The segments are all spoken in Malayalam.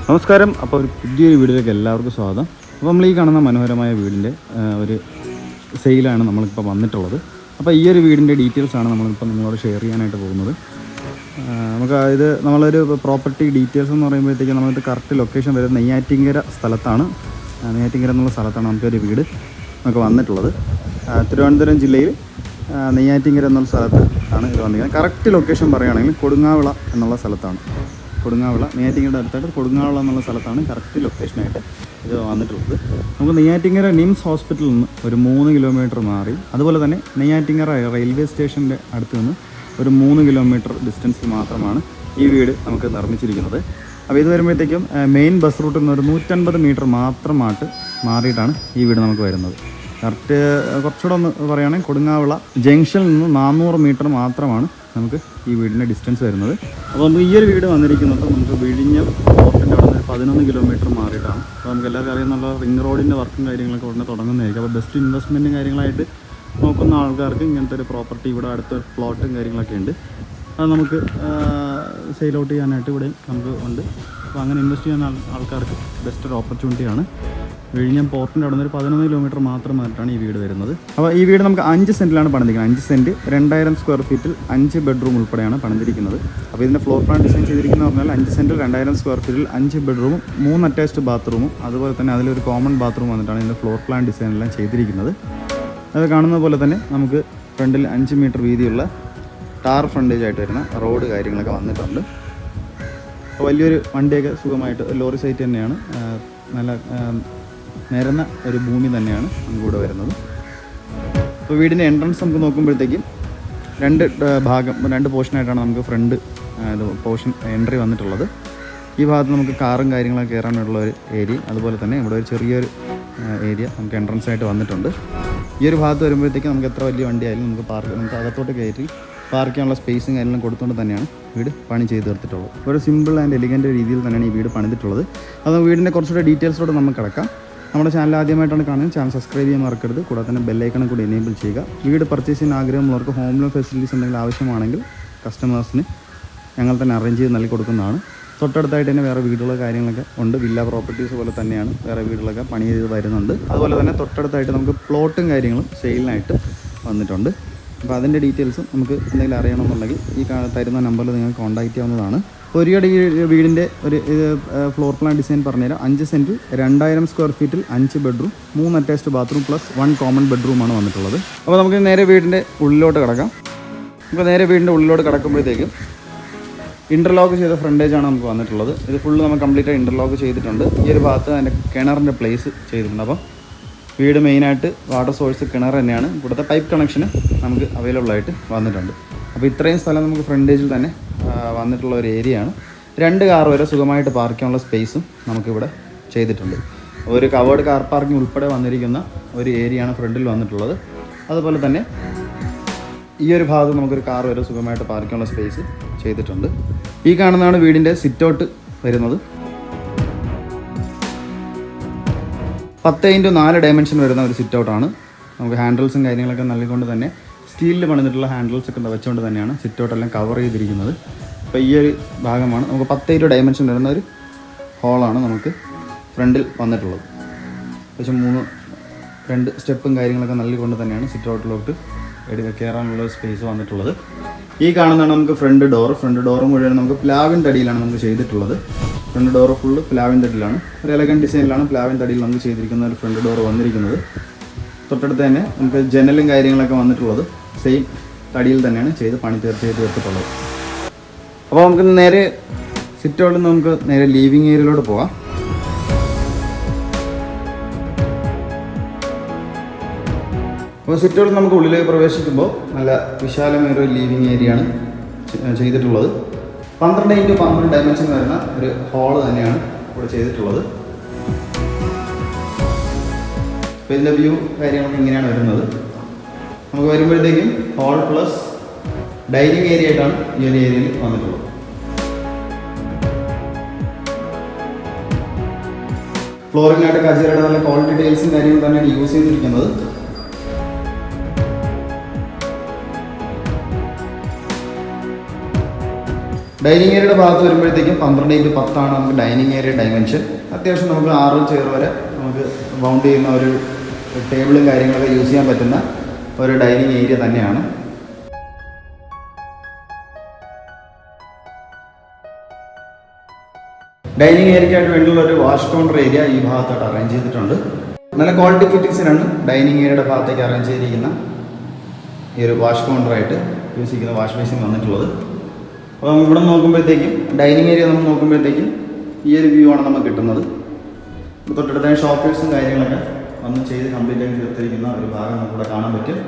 നമസ്കാരം. അപ്പോൾ ഒരു പുതിയൊരു വീഡിയോയിലേക്ക് എല്ലാവർക്കും സ്വാഗതം. അപ്പോൾ നമ്മൾ ഈ കാണുന്ന മനോഹരമായ വീടിൻ്റെ ഒരു സെയിലാണ് നമ്മളിപ്പോൾ വന്നിട്ടുള്ളത്. അപ്പോൾ ഈ ഒരു വീടിൻ്റെ ഡീറ്റെയിൽസാണ് നമ്മളിപ്പോൾ നിങ്ങളോട് ഷെയർ ചെയ്യാനായിട്ട് പോകുന്നത്. നമുക്ക് ഇത് നമ്മളൊരു പ്രോപ്പർട്ടി ഡീറ്റെയിൽസ് എന്ന് പറയുമ്പോഴത്തേക്കും നമ്മൾക്ക് കറക്റ്റ് ലൊക്കേഷൻ വരുന്നത് നെയ്യാറ്റിങ്കര സ്ഥലത്താണ്. നെയ്യാറ്റിങ്കര എന്നുള്ള സ്ഥലത്താണ് നമുക്കൊരു വീട് നമുക്ക് വന്നിട്ടുള്ളത്. തിരുവനന്തപുരം ജില്ലയിൽ നെയ്യാറ്റിങ്കര എന്നുള്ള സ്ഥലത്ത് ആണ് ഇത് വന്നിരിക്കുന്നത്. കറക്റ്റ് ലൊക്കേഷൻ പറയുകയാണെങ്കിൽ കൊടുങ്ങാവിള എന്നുള്ള സ്ഥലത്താണ്. കൊടുങ്ങാവിള, നെയ്യാറ്റിങ്കരയുടെ അടുത്തായിട്ട് കൊടുങ്ങാവിള എന്നുള്ള സ്ഥലത്താണ് കറക്റ്റ് ലൊക്കേഷനായിട്ട് ഇത് വന്നിട്ടുള്ളത്. നമുക്ക് നെയ്യാറ്റിങ്കര നിംസ് ഹോസ്പിറ്റലിൽ നിന്ന് ഒരു 3 കിലോമീറ്റർ മാറി, അതുപോലെ തന്നെ നെയ്യാറ്റിങ്കര റെയിൽവേ സ്റ്റേഷൻ്റെ അടുത്ത് നിന്ന് ഒരു 3 കിലോമീറ്റർ ഡിസ്റ്റൻസിൽ മാത്രമാണ് ഈ വീട് നമുക്ക് നിർമ്മിച്ചിരിക്കുന്നത്. അപ്പോൾ ഇത് വരുമ്പോഴത്തേക്കും മെയിൻ ബസ് റൂട്ടിൽ നിന്ന് ഒരു 150 മീറ്റർ മാത്രമായിട്ട് മാറിയിട്ടാണ് ഈ വീട് നമുക്ക് വരുന്നത്. കറക്റ്റ് കുറച്ചുകൂടെ ഒന്ന് പറയുകയാണെങ്കിൽ കൊടുങ്ങാവിള ജംഗ്ഷനിൽ നിന്ന് 400 മീറ്റർ മാത്രമാണ് നമുക്ക് ഈ വീടിൻ്റെ ഡിസ്റ്റൻസ് വരുന്നത്. അപ്പോൾ നമുക്ക് ഈ ഒരു വീട് വന്നിരിക്കുന്നത് നമുക്ക് വിഴിഞ്ഞം പോർട്ടിൻ്റെ അവിടെ നിന്ന് 11 കിലോമീറ്റർ മാറിയിട്ടാണ്. അപ്പോൾ നമുക്ക് എല്ലാവർക്കും അറിയുന്നുള്ള റിംഗ് റോഡിൻ്റെ വർക്കും കാര്യങ്ങളൊക്കെ ഉടനെ തുടങ്ങുന്നതായിരിക്കും. അപ്പോൾ ബെസ്റ്റ് ഇൻവെസ്റ്റ്മെൻറ്റും കാര്യങ്ങളായിട്ട് നോക്കുന്ന ആൾക്കാർക്ക് ഇങ്ങനത്തെ ഒരു പ്രോപ്പർട്ടി ഇവിടെ അടുത്ത പ്ലോട്ടും കാര്യങ്ങളൊക്കെ ഉണ്ട്. അത് നമുക്ക് സെയിൽ ഔട്ട് ചെയ്യാനായിട്ട് ഇവിടെ നമുക്ക് ഉണ്ട്. അപ്പോൾ അങ്ങനെ ഇൻവെസ്റ്റ് ചെയ്യുന്ന ആൾക്കാർക്ക് ബെസ്റ്റ് ഒരു ഓപ്പർച്യൂണിറ്റിയാണ്. വിഴിഞ്ഞം പോർട്ടിൻ്റെ അവിടെ നിന്ന് ഒരു 11 കിലോമീറ്റർ മാത്രമായിട്ടാണ് ഈ വീട് വരുന്നത്. അപ്പോൾ ഈ വീട് നമുക്ക് 5 സെൻറ്റിലാണ് പണിതിരിക്കുന്നത്. 5 സെൻറ്റ് 2000 സ്ക്വയർ ഫീറ്റിൽ 5 ബെഡ്റൂം ഉൾപ്പെടെയാണ് പണിതിരിക്കുന്നത്. അപ്പോൾ ഇതിൻ്റെ ഫ്ലോർ പ്ലാൻ ഡിസൈൻ ചെയ്തിരിക്കുന്നത് പറഞ്ഞാൽ 5 സെൻറ്റിൽ 2000 സ്ക്വയർ ഫീറ്റിൽ 5 ബെഡ്റൂമും 3 അറ്റാച്ച്ഡ് ബാത്റൂമും അതുപോലെ തന്നെ അതിലൊരു കോമൺ ബാത്റൂം വന്നിട്ടാണ് ഇതിൻ്റെ ഫ്ലോർ പ്ലാൻ ഡിസൈനെല്ലാം ചെയ്തിരിക്കുന്നത്. അത് കാണുന്നത് പോലെ തന്നെ നമുക്ക് ഫ്രണ്ടിൽ 5 മീറ്റർ വീതിയുള്ള ടാർ ഫ്രണ്ടേജ് ആയിട്ട് വരുന്ന റോഡ് കാര്യങ്ങളൊക്കെ വന്നിട്ടുണ്ട്. അപ്പോൾ വലിയൊരു വണ്ടിയൊക്കെ സുഖമായിട്ട് ലോറി സൈറ്റ് തന്നെയാണ്. നല്ല നിരന്ന ഒരു ഭൂമി തന്നെയാണ് നമുക്കിവിടെ വരുന്നത്. അപ്പോൾ വീടിൻ്റെ എൻട്രൻസ് നമുക്ക് നോക്കുമ്പോഴത്തേക്കും രണ്ട് പോർഷനായിട്ടാണ് നമുക്ക് ഫ്രണ്ട് പോർഷൻ എൻട്രി വന്നിട്ടുള്ളത്. ഈ ഭാഗത്ത് നമുക്ക് കാറും കാര്യങ്ങളൊക്കെ കയറാനുള്ള ഒരു ഏരിയ, അതുപോലെ തന്നെ ഇവിടെ ഒരു ചെറിയൊരു ഏരിയ നമുക്ക് എൻട്രൻസ് ആയിട്ട് വന്നിട്ടുണ്ട്. ഈ ഒരു ഭാഗത്ത് വരുമ്പോഴത്തേക്കും നമുക്ക് എത്ര വലിയ വണ്ടിയായാലും നമുക്ക് അകത്തോട്ട് കയറ്റി പാർക്ക് ചെയ്യാനുള്ള സ്പേസും കാര്യങ്ങളും കൊടുത്തുകൊണ്ട് തന്നെയാണ് വീട് പണി ചെയ്ത് തീർത്തിട്ടുള്ളത്. ഒരു സിമ്പിൾ ആൻഡ് എലിഗൻ്റ് രീതിയിൽ തന്നെയാണ് ഈ വീട് പണിതിട്ടുള്ളത്. അത് വീടിൻ്റെ കുറച്ചുകൂടെ ഡീറ്റെയിൽസോടെ നമുക്ക് കിടക്കാം. നമ്മുടെ ചാനൽ ആദ്യമായിട്ടാണ് കാണുന്നത്, ചാനൽ സബ്സ്ക്രൈബ് ചെയ്യാൻ മറക്കരുത്. കൂടാതെ തന്നെ ബെല്ലൈക്കണും കൂടി എനേബിൾ ചെയ്യുക. വീട് പർച്ചേസ് ചെയ്യാൻ ആഗ്രഹമുള്ളവർക്ക് ഹോം ലോൺ ഫെസിലിറ്റീസ് എന്തെങ്കിലും ആവശ്യമാണെങ്കിൽ കസ്റ്റമേഴ്സിന് ഞങ്ങൾ തന്നെ അറേഞ്ച് ചെയ്ത് നൽകി കൊടുക്കുന്നതാണ്. തൊട്ടടുത്തായിട്ട് തന്നെ വേറെ വീടുകളോ കാര്യങ്ങളൊക്കെ ഉണ്ട്. വില്ല പ്രോപ്പർട്ടീസ് പോലെ തന്നെയാണ് വേറെ വീടുകളൊക്കെ പണി ചെയ്ത് വരുന്നുണ്ട്. അതുപോലെ തന്നെ തൊട്ടടുത്തായിട്ട് നമുക്ക് പ്ലോട്ടും കാര്യങ്ങളും സെയിലിനായിട്ട് വന്നിട്ടുണ്ട്. അപ്പോൾ അതിൻ്റെ ഡീറ്റെയിൽസും നമുക്ക് എന്തെങ്കിലും അറിയണമെന്നുണ്ടെങ്കിൽ ഈ തരുന്ന നമ്പറിൽ നിങ്ങൾക്ക് കോൺടാക്റ്റ് ചെയ്യാവുന്നതാണ്. ഒരുപാട് ഈ വീടിൻ്റെ ഒരു ഫ്ലോർ പ്ലാൻ ഡിസൈൻ പറഞ്ഞുതരാം. 5 സെൻറ്റിൽ 2000 സ്ക്വയർ ഫീറ്റിൽ 5 bedroom 3 attached bathroom plus 1 common ബെഡ്റൂമാണ് വന്നിട്ടുള്ളത്. അപ്പോൾ നമുക്ക് നേരെ വീടിൻ്റെ ഉള്ളിലോട്ട് കിടക്കാം. നമുക്ക് നേരെ വീടിൻ്റെ ഉള്ളിലോട്ട് കിടക്കുമ്പോഴത്തേക്കും ഇൻ്റർലോക്ക് ചെയ്ത ഫ്രണ്ടേജാണ് നമുക്ക് വന്നിട്ടുള്ളത്. ഇത് ഫുള്ള് നമുക്ക് കംപ്ലീറ്റ് ഇൻ്റർലോക്ക് ചെയ്തിട്ടുണ്ട്. ഈ ഒരു ഭാഗത്ത് അതിൻ്റെ കിണറിൻ്റെ പ്ലേസ് ചെയ്തിട്ടുണ്ട്. അപ്പം വീട് മെയിനായിട്ട് വാട്ടർ സോഴ്സ് കിണർ തന്നെയാണ്. ഇവിടുത്തെ പൈപ്പ് കണക്ഷന് നമുക്ക് അവൈലബിൾ ആയിട്ട് വന്നിട്ടുണ്ട്. അപ്പോൾ ഇത്രയും സ്ഥലം നമുക്ക് ഫ്രണ്ടേജിൽ തന്നെ വന്നിട്ടുള്ള ഒരു ഏരിയയാണ്. 2 കാർ വരെ സുഖമായിട്ട് പാർക്ക് ചെയ്യാനുള്ള സ്പേസും നമുക്കിവിടെ ചെയ്തിട്ടുണ്ട്. ഒരു കവേർഡ് കാർ പാർക്കിംഗ് ഉൾപ്പെടെ വന്നിരിക്കുന്ന ഒരു ഏരിയയാണ് ഫ്രണ്ടിൽ വന്നിട്ടുള്ളത്. അതുപോലെ തന്നെ ഈ ഒരു ഭാഗത്ത് നമുക്കൊരു കാർ വരെ സുഖമായിട്ട് പാർക്ക് ചെയ്യാനുള്ള സ്പേസ് ചെയ്തിട്ടുണ്ട്. ഈ കാണുന്നതാണ് വീടിൻ്റെ സിറ്റ് ഔട്ട് വരുന്നത്. 10x4 ഡയമെൻഷൻ വരുന്ന ഒരു സിറ്റ് ഔട്ടാണ്. നമുക്ക് ഹാൻഡിൽസും കാര്യങ്ങളൊക്കെ നൽകിക്കൊണ്ട് തന്നെ സ്റ്റീലിൽ പണിതിട്ടുള്ള ഹാൻഡിൽസ് ഒക്കെ വെച്ചുകൊണ്ട് തന്നെയാണ് സിറ്റ് ഔട്ടെല്ലാം കവർ ചെയ്തിരിക്കുന്നത്. അപ്പോൾ ഈ ഒരു ഭാഗമാണ് നമുക്ക് 10x ഡയമെൻഷൻ വരുന്ന ഒരു ഹോളാണ് നമുക്ക് ഫ്രണ്ടിൽ വന്നിട്ടുള്ളത്. പക്ഷേ 2 സ്റ്റെപ്പും കാര്യങ്ങളൊക്കെ നൽകിക്കൊണ്ട് തന്നെയാണ് സിറ്റ് ഔട്ടിലോട്ട് കയറാനുള്ള സ്പേസ് വന്നിട്ടുള്ളത്. ഈ കാണുന്നതാണ് നമുക്ക് ഫ്രണ്ട് ഡോറ് മുഴുവൻ നമുക്ക് പ്ലാവിൻ തടിയിലാണ് നമുക്ക് ചെയ്തിട്ടുള്ളത്. ഫ്രണ്ട് ഡോറ് ഫുള്ള് പ്ലാവിൻ തടിയിലാണ്. ഒരു എലഗൻ ഡിസൈനിലാണ് പ്ലാവിൻ തടിയിൽ നമുക്ക് ചെയ്തിരിക്കുന്ന ഒരു ഫ്രണ്ട് ഡോറ് വന്നിരിക്കുന്നത്. തൊട്ടടുത്ത് തന്നെ നമുക്ക് ജനലും കാര്യങ്ങളൊക്കെ വന്നിട്ടുള്ളത് സെയിം തടിയിൽ തന്നെയാണ് ചെയ്ത് തീർത്തിട്ടുള്ളത്. അപ്പോൾ നമുക്ക് നേരെ സിറ്റ് ഔട്ടിൽ നിന്ന് നമുക്ക് നേരെ ലീവിങ് ഏരിയയിലോട്ട് പോകാം. അപ്പോൾ സിറ്റ് ഔട്ടിൽ നമുക്ക് ഉള്ളിലേക്ക് പ്രവേശിക്കുമ്പോൾ നല്ല വിശാലമായൊരു ലീവിങ് ഏരിയയാണ് ചെയ്തിട്ടുള്ളത്. 12x12 ഡയമെൻഷൻ വരുന്ന ഒരു ഹാള് തന്നെയാണ് ഇവിടെ ചെയ്തിട്ടുള്ളത്. അപ്പോൾ ഇതിൻ്റെ വ്യൂ കാര്യങ്ങളൊക്കെ ഇങ്ങനെയാണ് വരുന്നത്. നമുക്ക് വരുമ്പോഴത്തേക്കും ഹാൾ പ്ലസ് ഡൈനിങ് ഏരിയ ആയിട്ടാണ് ഈ ഒരു ഏരിയയിൽ വന്നിട്ടുള്ളത്. ഫ്ലോറിങ്ങിനായിട്ട് കജേരയുടെ നല്ല ക്വാളിറ്റി ടൈൽസും കാര്യങ്ങളും തന്നെയാണ് യൂസ് ചെയ്തിരിക്കുന്നത്. ഡൈനിങ് ഏരിയയുടെ ഭാഗത്ത് വരുമ്പോഴത്തേക്കും 12x10 നമുക്ക് ഡൈനിങ് ഏരിയ ഡയമെൻഷൻ. അത്യാവശ്യം നമുക്ക് 6 ചെയർ വരെ നമുക്ക് ബൗണ്ട് ചെയ്യുന്ന ഒരു ടേബിളും കാര്യങ്ങളൊക്കെ യൂസ് ചെയ്യാൻ പറ്റുന്ന ഒരു ഡൈനിങ് ഏരിയ തന്നെയാണ്. ഡൈനിങ് ഏരിയയ്ക്കായിട്ട് വേണ്ടിയുള്ള ഒരു വാഷ് കൗണ്ടർ ഏരിയ ഈ ഭാഗത്തായിട്ട് അറേഞ്ച് ചെയ്തിട്ടുണ്ട്. നല്ല ക്വാളിറ്റി ഫിറ്റിങ്സിനാണ് ഡൈനിങ് ഏരിയയുടെ ഭാഗത്തേക്ക് അറേഞ്ച് ചെയ്തിരിക്കുന്ന ഈ ഒരു വാഷ് കൗണ്ടറായിട്ട് യൂസ് ചെയ്യുന്ന വാഷ് ബേസിൻ വന്നിട്ടുള്ളത്. അപ്പോൾ നമ്മൾ ഇവിടെ നോക്കുമ്പോഴത്തേക്കും ഡൈനിങ് ഏരിയ നമ്മൾ നോക്കുമ്പോഴത്തേക്കും ഈ ഒരു വ്യൂ ആണ് നമുക്ക് കിട്ടുന്നത്. തൊട്ടടുത്ത ഷോപ്പേഴ്സും കാര്യങ്ങളൊക്കെ വന്ന് ചെയ്ത് കംപ്ലീറ്റ് ആക്കി തീർത്തിരിക്കുന്ന ഒരു ഭാഗം നമുക്കിവിടെ കാണാൻ പറ്റും.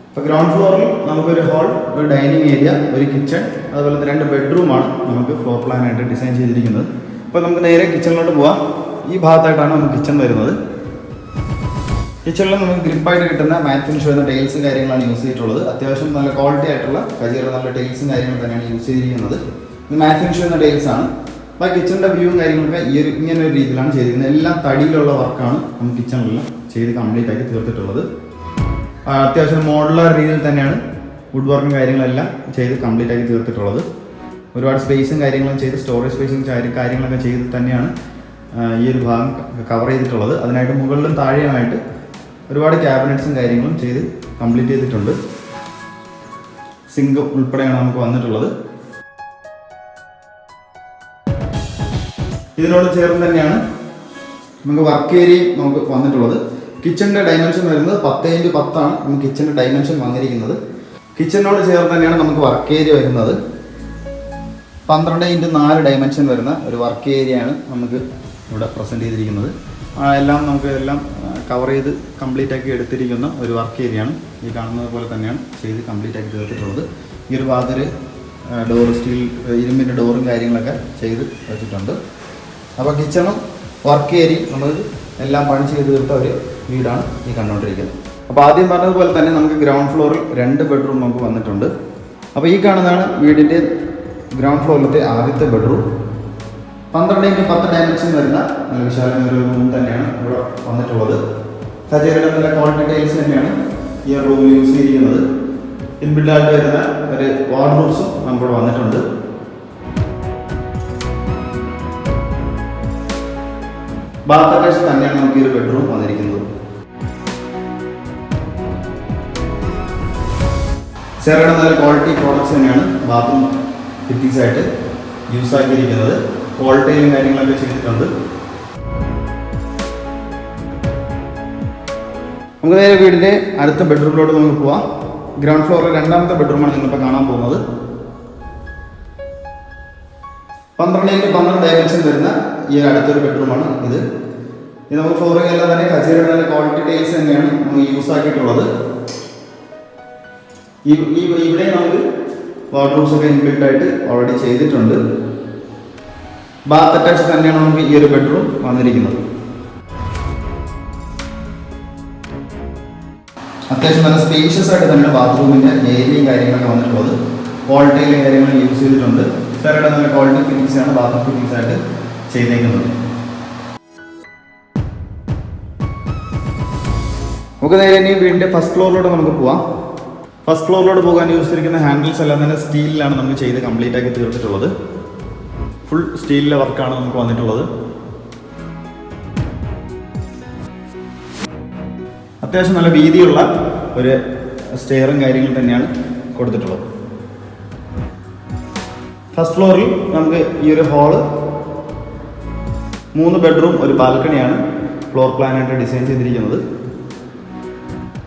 ഇപ്പോൾ ഗ്രൗണ്ട് ഫ്ലോറിൽ നമുക്കൊരു ഹാൾ, ഒരു ഡൈനിങ് ഏരിയ, ഒരു കിച്ചൺ, അതുപോലെ 2 ബെഡ്റൂമാണ് നമുക്ക് ഫ്ലോർ പ്ലാനായിട്ട് ഡിസൈൻ ചെയ്തിരിക്കുന്നത്. അപ്പോൾ നമുക്ക് നേരെ കിച്ചണിലോട്ട് പോവാം. ഈ ഭാഗത്തായിട്ടാണ് നമുക്ക് കിച്ചൺ വരുന്നത്. കിച്ചണിൽ നമുക്ക് ഗ്രിപ്പായിട്ട് കിട്ടുന്ന മാറ്റ് ഫിനിഷ് വരുന്ന ടൈൽസ് കാര്യങ്ങളാണ് യൂസ് ചെയ്തിട്ടുള്ളത്. അത്യാവശ്യം നല്ല ക്വാളിറ്റി ആയിട്ടുള്ള കജീറ നല്ല ടൈൽസും കാര്യങ്ങളും തന്നെയാണ് യൂസ് ചെയ്തിരിക്കുന്നത്. ഇത് മാറ്റ് ഫിനിഷ് വരുന്ന ടൈൽസ് ആണ്. അപ്പോൾ കിച്ചണിൻ്റെ വ്യൂവും കാര്യങ്ങളൊക്കെ ഇങ്ങനെ ഒരു രീതിയിലാണ് ചെയ്തിരിക്കുന്നത്. എല്ലാം തടിയിലുള്ള വർക്കാണ് നമുക്ക് കിച്ചണിലെല്ലാം ചെയ്ത് കംപ്ലീറ്റ് ആക്കി തീർത്തിട്ടുള്ളത്. അത്യാവശ്യം മോഡുലാർ രീതിയിൽ തന്നെയാണ് വുഡ് വർക്കും കാര്യങ്ങളെല്ലാം ചെയ്ത് കംപ്ലീറ്റ് ആക്കി തീർത്തിട്ടുള്ളത്. ഒരുപാട് സ്പേസും കാര്യങ്ങളും ചെയ്ത് സ്റ്റോറേജ് സ്പേസും കാര്യങ്ങളൊക്കെ ചെയ്ത് തന്നെയാണ് ഈ ഒരു ഭാഗം കവർ ചെയ്തിട്ടുള്ളത്. അതിനായിട്ട് മുകളിലും താഴെയുമായിട്ട് ഒരുപാട് ക്യാബിനറ്റ്സും കാര്യങ്ങളും ചെയ്ത് കംപ്ലീറ്റ് ചെയ്തിട്ടുണ്ട്. സിങ്ക് ഉൾപ്പെടെയാണ് നമുക്ക് വന്നിട്ടുള്ളത്. ഇതിനോട് ചേർന്ന് തന്നെയാണ് നമുക്ക് വർക്ക് ഏരിയയും നമുക്ക് വന്നിട്ടുള്ളത്. കിച്ചണിൻ്റെ ഡയമെൻഷൻ വരുന്നത് 10x10 ആണ് നമുക്ക് കിച്ചണിൻ്റെ ഡയമെൻഷൻ വന്നിരിക്കുന്നത്. കിച്ചണിനോട് ചേർന്ന് തന്നെയാണ് നമുക്ക് വർക്ക് ഏരിയ വരുന്നത്. 12x4 ഡയമെൻഷൻ വരുന്ന ഒരു വർക്ക് ഏരിയയാണ് നമുക്ക് ഇവിടെ പ്രസൻറ്റ് ചെയ്തിരിക്കുന്നത്. എല്ലാം നമുക്ക് എല്ലാം കവർ ചെയ്ത് കംപ്ലീറ്റ് ആക്കി എടുത്തിരിക്കുന്ന ഒരു വർക്ക് ഏരിയയാണ്. ഈ കാണുന്നത് പോലെ തന്നെയാണ് ചെയ്ത് കംപ്ലീറ്റ് ആക്കി തീർത്തിട്ടുള്ളത്. ഈ ഒരു ഭാഗത്തൊരു ഡോർ സ്റ്റീൽ ഇരുമ്പിൻ്റെ ഡോറും കാര്യങ്ങളൊക്കെ ചെയ്ത് വെച്ചിട്ടുണ്ട്. അപ്പോൾ കിച്ചണും വർക്ക് ഏരിയയും നമ്മൾ എല്ലാം പണി ചെയ്ത് തീർത്ത ഒരു വീടാണ് ഈ കണ്ടുകൊണ്ടിരിക്കുന്നത്. അപ്പോൾ ആദ്യം പറഞ്ഞതുപോലെ തന്നെ നമുക്ക് ഗ്രൗണ്ട് ഫ്ലോറിൽ 2 ബെഡ്റൂം നമുക്ക് വന്നിട്ടുണ്ട്. അപ്പോൾ ഈ കാണുന്നതാണ് വീടിൻ്റെ ഗ്രൗണ്ട് ഫ്ലോറിലത്തെ ആദ്യത്തെ ബെഡ്റൂം. 12x10 ഡയമെൻഷൻ വരുന്ന നല്ല വിശാലമായ ഒരു റൂം തന്നെയാണ് ഇവിടെ വന്നിട്ടുള്ളത്. കജേരയുടെ നല്ല ക്വാളിറ്റി ടൈൽസ് തന്നെയാണ് ഈ റൂമിൽ യൂസ് ചെയ്തിരിക്കുന്നത്. ഇൻബിൽഡായിട്ട് വരുന്ന ഒരു വാർഡ്രോബ്സും നമുക്കിവിടെ വന്നിട്ടുണ്ട്. ബാത്ത് അറ്റാച്ച് തന്നെയാണ് നമുക്ക് ഈ ഒരു ബെഡ്റൂം വന്നിരിക്കുന്നത്. ചെറുകിട നല്ല ക്വാളിറ്റി പ്രോഡക്ട്സ് തന്നെയാണ് ബാത്റൂം ഫിറ്റിങ്സ് ആയിട്ട് യൂസ് ആക്കിയിരിക്കുന്നത്. ക്വാളിറ്റിയിലും കാര്യങ്ങളൊക്കെ ചെയ്തിട്ടുണ്ട്. നമുക്ക് നേരെ വീടിൻ്റെ അടുത്ത ബെഡ്റൂമിലോട്ട് നമുക്ക് പോവാം. ഗ്രൗണ്ട് ഫ്ലോറിൽ 2ാമത്തെ ബെഡ്റൂമാണ് നിങ്ങളിപ്പോൾ കാണാൻ പോകുന്നത്. 12x12 ഡയമെൻഷൻ വരുന്ന ഈ ഒരു അടുത്തൊരു ബെഡ്റൂമാണ് ഇത്. ഇത് നമുക്ക് ഫ്ലോറിംഗ് എല്ലാം തന്നെ കജേരയുടെ നല്ല ക്വാളിറ്റി ടൈൽസ് തന്നെയാണ് നമുക്ക് യൂസ് ആക്കിയിട്ടുള്ളത്. ഇവിടെ നമുക്ക് വാർഡ്രോബ്സ് ഒക്കെ ഇൻബിൽഡ് ആയിട്ട് ഓൾറെഡി ചെയ്തിട്ടുണ്ട്. ബാത്ത് അറ്റാച്ച് തന്നെയാണ് നമുക്ക് ഈ ഒരു ബെഡ്റൂം വന്നിരിക്കുന്നത്. അത്യാവശ്യം നല്ല സ്പേഷ്യസ് ആയിട്ട് തന്നെ ബാത്റൂമിൻ്റെ ഏരിയയും കാര്യങ്ങളൊക്കെ വന്നിട്ടുള്ളത്. ക്വാളിറ്റിയിലും കാര്യങ്ങളും യൂസ് ചെയ്തിട്ടുണ്ട്. ചെറുകിട നല്ല ക്വാളിറ്റി ഫിറ്റിങ്സ് ആണ് ബാത്റൂം ഫിറ്റിങ്സ് ആയിട്ട് ചെയ്തേക്കുന്നത്. നമുക്ക് നേരെ ഇനി വീടിൻ്റെ ഫസ്റ്റ് ഫ്ലോറിലോട്ട് നമുക്ക് പോവാം. ഫസ്റ്റ് ഫ്ലോറിലോട്ട് പോകാൻ യൂസ് ചെയ്തിരിക്കുന്ന ഹാൻഡിൽസ് എല്ലാം തന്നെ സ്റ്റീലിലാണ് നമ്മൾ ചെയ്ത് കംപ്ലീറ്റ് ആക്കി തീർത്തിട്ടുള്ളത്. ഫുൾ സ്റ്റീലിലെ വർക്കാണ് നമുക്ക് വന്നിട്ടുള്ളത്. അത്യാവശ്യം നല്ല വീതിയുള്ള ഒരു സ്റ്റെയറും കാര്യങ്ങളും തന്നെയാണ് കൊടുത്തിട്ടുള്ളത്. ഫസ്റ്റ് ഫ്ലോറിൽ നമുക്ക് ഈ ഒരു ഹാള്, 3 ബെഡ്റൂം, ഒരു ബാൽക്കണിയാണ് ഫ്ലോർ പ്ലാനായിട്ട് ഡിസൈൻ ചെയ്തിരിക്കുന്നത്.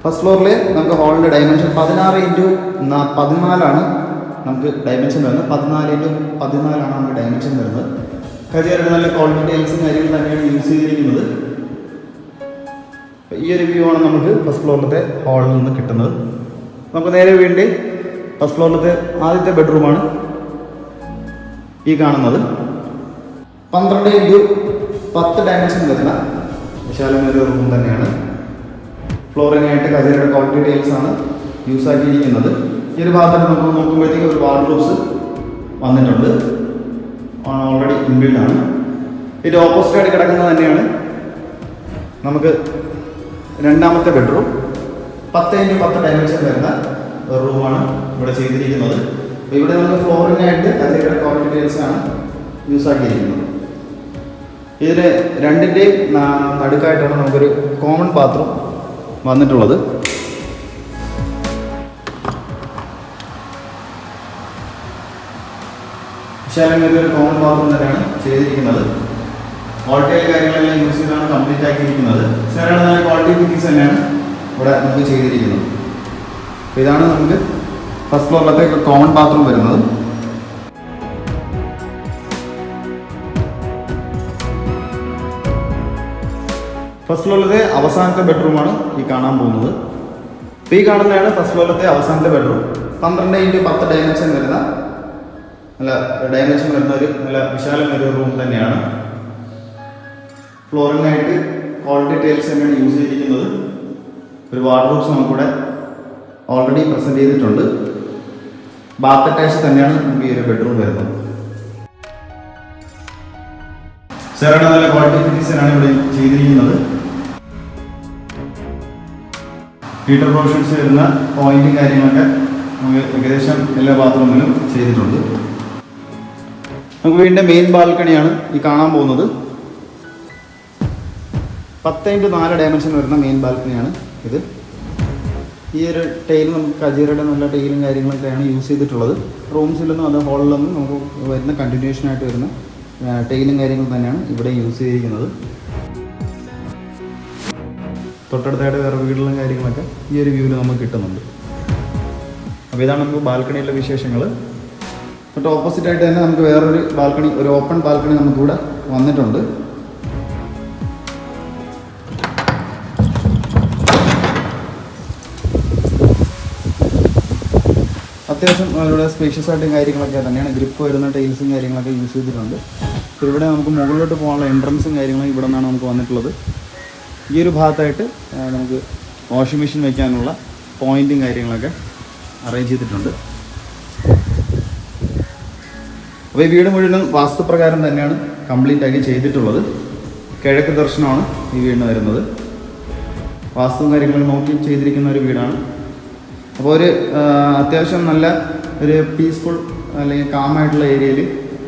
ഫസ്റ്റ് ഫ്ലോറിൽ നമുക്ക് ഹാളിൻ്റെ ഡയമെൻഷൻ 16x14 നമുക്ക് ഡയമെൻഷൻ വരുന്നത്. 14x14 നമുക്ക് ഡയമെൻഷൻ വരുന്നത്. കജേരയുടെ നല്ല ക്വാളിറ്റി ടൈൽസും കാര്യങ്ങളും തന്നെയാണ് യൂസ് ചെയ്തിരിക്കുന്നത്. ഈ ഒരു വ്യൂ ആണ് നമുക്ക് ഫസ്റ്റ് ഫ്ലോറിലത്തെ ഹാളിൽ നിന്ന് കിട്ടുന്നത്. നമുക്ക് നേരെ വീണ്ടും ഫസ്റ്റ് ഫ്ലോറിലത്തെ ആദ്യത്തെ ബെഡ്റൂമാണ് ഈ കാണുന്നത്. 12x10 ഡയമെൻഷൻ വരുന്ന വിശാലമായ ഒരു റൂം തന്നെയാണ്. ഫ്ലോറിനായിട്ട് കജേരയുടെ ക്വാളിറ്റി ടൈൽസ് ആണ് യൂസ് ആക്കിയിരിക്കുന്നത്. ഈ ഒരു ഭാഗത്ത് നമുക്ക് നോക്കുമ്പോഴത്തേക്ക് ഒരു വാർഡ്രോബ്സ് വന്നിട്ടുണ്ട്. ഓൾറെഡി ഇൻബിൽഡ് ആണ്. ഇത് ഓപ്പോസിറ്റായിട്ട് കിടക്കുന്നത് തന്നെയാണ് നമുക്ക് 2ാമത്തെ ബെഡ്റൂം. 10x10 ഡയമെൻഷൻ വരുന്ന ഒരു റൂമാണ് ഇവിടെ ചെയ്തിരിക്കുന്നത്. അപ്പോൾ ഇവിടെ നമുക്ക് ഫ്ലോറിനായിട്ട് അതിൻ്റെ ക്വാളിറ്റി ടൈൽസ് ആണ് യൂസ് ആക്കിയിരിക്കുന്നത്. ഇതിൽ രണ്ടിൻ്റെയും നടുക്കായിട്ടാണ് നമുക്കൊരു കോമൺ ബാത്റൂം വന്നിട്ടുള്ളത്. വിശാലമായ ഒരു കോമൺ ബാത്റൂം തന്നെയാണ് ചെയ്തിരിക്കുന്നത്. ക്വാളിറ്റി കാര്യങ്ങളെല്ലാം യൂസ് ചെയ്താണ് കംപ്ലീറ്റ് ആക്കിയിരിക്കുന്നത്. സാറാണ് നല്ല ക്വാളിറ്റി ഫിറ്റിംഗ്സ് തന്നെയാണ് ഇവിടെ നമുക്ക് ചെയ്തിരിക്കുന്നത്. അപ്പോൾ ഇതാണ് നമുക്ക് ഫസ്റ്റ് ഫ്ലോറിലത്തെ കോമൺ ബാത്റൂം വരുന്നത്. ഫസ്റ്റ് ഫ്ലോറിലത്തെ അവസാനത്തെ ബെഡ്റൂമാണ് ഈ കാണാൻ പോകുന്നത്. അപ്പോൾ ഈ കാണുന്നതാണ് ഫസ്റ്റ് ഫ്ലോറിലത്തെ അവസാനത്തെ ബെഡ്റൂം. 12x10 ഡയമെൻഷൻ വരുന്ന നല്ല ഡയമെൻഷൻ വരുന്ന ഒരു നല്ല വിശാലമായ റൂം തന്നെയാണ്. ഫ്ലോറിനായിട്ട് ക്വാളിറ്റി ടൈൽസ് തന്നെയാണ് യൂസ് ചെയ്തിരിക്കുന്നത്. ഒരു വാർഡ്രോബ്സ് നമുക്കിവിടെ ഓൾറെഡി പ്രസൻറ്റ് ചെയ്തിട്ടുണ്ട്. ബാത്ത് അറ്റാച്ച് തന്നെയാണ് നമുക്ക് ഈ ഒരു ബെഡ്റൂം വരുന്നത്. സാറാണ് നല്ല ക്വാളിറ്റി ഫിറ്റിംഗ്സാണ് ഇവിടെ ചെയ്തിരിക്കുന്നത്. ഹീറ്റർ പ്രൊവിഷൻസ് വരുന്ന പോയിന്റും കാര്യങ്ങളൊക്കെ നമുക്ക് ഏകദേശം എല്ലാ ബാത്റൂമിലും ചെയ്തിട്ടുണ്ട്. നമുക്ക് വീടിൻ്റെ മെയിൻ ബാൽക്കണിയാണ് ഈ കാണാൻ പോകുന്നത്. 10x4 ഡയമെൻഷൻ വരുന്ന മെയിൻ ബാൽക്കണിയാണ് ഇത്. ഈ ഒരു ടൈൽ നമുക്ക് കജീറയുടെ നല്ല ടൈലും കാര്യങ്ങളൊക്കെയാണ് യൂസ് ചെയ്തിട്ടുള്ളത്. റൂംസിലൊന്നും അത് ഹോളിലൊന്നും നമുക്ക് വരുന്ന കണ്ടിന്യൂഷനായിട്ട് വരുന്ന ടൈലും കാര്യങ്ങളും തന്നെയാണ് ഇവിടെ യൂസ് ചെയ്തിരിക്കുന്നത്. തൊട്ടടുത്തായിട്ട് വേറെ വീടുകളും കാര്യങ്ങളൊക്കെ ഈ ഒരു വ്യൂവിൽ നമുക്ക് കിട്ടുന്നുണ്ട്. അപ്പോൾ ഇതാണ് നമുക്ക് ബാൽക്കണിയിലെ വിശേഷങ്ങൾ. തൊട്ട് ഓപ്പോസിറ്റായിട്ട് തന്നെ നമുക്ക് വേറൊരു ബാൽക്കണി, ഒരു ഓപ്പൺ ബാൽക്കണി നമുക്കിവിടെ വന്നിട്ടുണ്ട്. അത്യാവശ്യം ഇവിടെ സ്പേഷ്യസ് ആയിട്ടും കാര്യങ്ങളൊക്കെ തന്നെയാണ്. ഗ്രിപ്പ് വരുന്ന ടൈൽസും കാര്യങ്ങളൊക്കെ യൂസ് ചെയ്തിട്ടുണ്ട്. അപ്പോൾ ഇവിടെ നമുക്ക് മുകളിലോട്ട് പോകാനുള്ള എൻട്രൻസും കാര്യങ്ങളും ഇവിടെ നിന്നാണ് നമുക്ക് വന്നിട്ടുള്ളത്. ഈ ഒരു ഭാഗത്തായിട്ട് നമുക്ക് വാഷിംഗ് മെഷീൻ വയ്ക്കാനുള്ള പോയിൻറ്റും കാര്യങ്ങളൊക്കെ അറേഞ്ച് ചെയ്തിട്ടുണ്ട്. അപ്പോൾ ഈ വീട് മുഴുവൻ വാസ്തുപ്രകാരം തന്നെയാണ് കംപ്ലീറ്റ് ആക്കി ചെയ്തിട്ടുള്ളത്. കിഴക്ക് ദർശനമാണ് ഈ വീടിന് വരുന്നത്. വാസ്തുവും കാര്യങ്ങളും നോക്കി ചെയ്തിരിക്കുന്ന ഒരു വീടാണ്. അപ്പോൾ ഒരു അത്യാവശ്യം നല്ല ഒരു പീസ്ഫുൾ അല്ലെങ്കിൽ കാമായിട്ടുള്ള ഏരിയയിൽ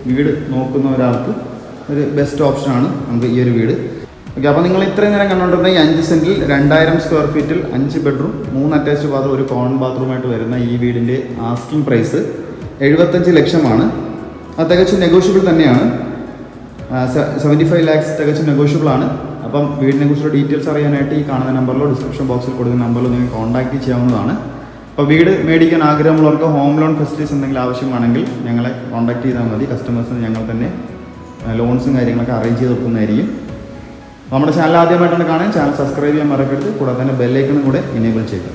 വീട് നോക്കുന്ന ഒരാൾക്ക് ഒരു ബെസ്റ്റ് ഓപ്ഷനാണ് നമുക്ക് ഈ ഒരു വീട്. ഓക്കെ, അപ്പോൾ നിങ്ങൾ ഇത്രയും നേരം കണ്ടുകൊണ്ടിരുന്ന 5 സെൻറ്റിൽ 2000 സ്ക്വയർ ഫീറ്റിൽ 5 ബെഡ്റൂം 3 അറ്റാച്ച്ഡ് ബാത്റൂം ഒരു കോമൺ ബാത്റൂമായിട്ട് വരുന്ന ഈ വീടിൻ്റെ ആസ്കിംഗ് പ്രൈസ് 75 ലക്ഷമാണ്. അത് തികച്ചും നെഗോഷ്യബിൾ തന്നെയാണ്. 75 lakhs തികച്ചും നെഗോഷ്യബിൾ ആണ്. അപ്പം വീടിനെ കുറിച്ചുള്ള ഡീറ്റെയിൽസ് അറിയാനായിട്ട് ഈ കാണുന്ന നമ്പറിലോ ഡിസ്ക്രിപ്ഷൻ ബോക്സിൽ കൊടുക്കുന്ന നമ്പറിലോ നിങ്ങൾക്ക് കോൺടാക്റ്റ് ചെയ്യാവുന്നതാണ്. അപ്പോൾ വീട് മേടിക്കാൻ ആഗ്രഹമുള്ളവർക്ക് ഹോം ലോൺ ഫെസിലിറ്റീസ് എന്തെങ്കിലും ആവശ്യമാണെങ്കിൽ ഞങ്ങളെ കോൺടാക്ട് ചെയ്താൽ മതി. കസ്റ്റമേഴ്സിന് ഞങ്ങൾ തന്നെ ലോൺസും കാര്യങ്ങളൊക്കെ അറേഞ്ച് ചെയ്ത് കൊടുക്കുന്നതായിരിക്കും. നമ്മുടെ ചാനൽ ആദ്യമായിട്ടാണ് കാണാൻ ചാനൽ സബ്സ്ക്രൈബ് ചെയ്യാൻ മറക്കരുത്. കൂടാതെ തന്നെ ബെല്ലൈക്കണും കൂടെ എനേബിൾ ചെയ്യുക.